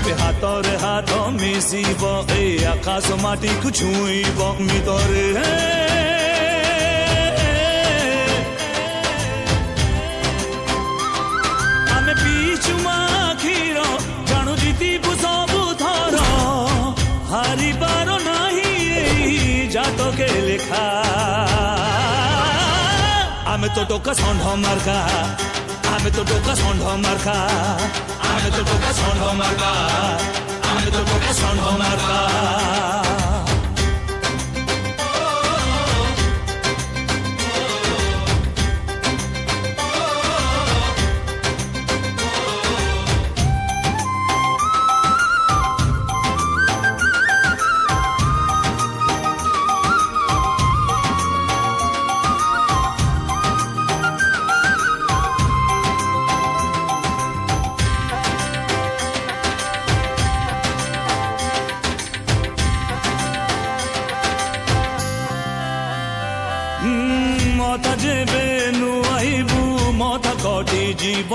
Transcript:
କେବେ ହାତରେ ହାତ ମିଶିବ ଏ ଆକାଶ ମାଟିକୁ ଛୁଇଁବ ଭିତରେ ଆମେ ପିଛୁ ଆଖିର ଜାଣୁ ଜିତିବୁ ସବୁ ଥର ହାରିବାର ନାହିଁ ଏଇ ଜାତକେ ଲେଖା ଆମେ ତ ଟୋକା ଷଣ୍ଢ ମାର୍କା ଆମେ ତ ଟୋକା ଷଣ୍ଢ ମାର୍କା ଆମେ ତ ଟୋକା ଷଣ୍ଢ ମାର୍କା ଆମେ ତ ଟୋକା ଷଣ୍ଢ ମାର୍କା মতা যেবে নুয়াইবু মতা কটি জীব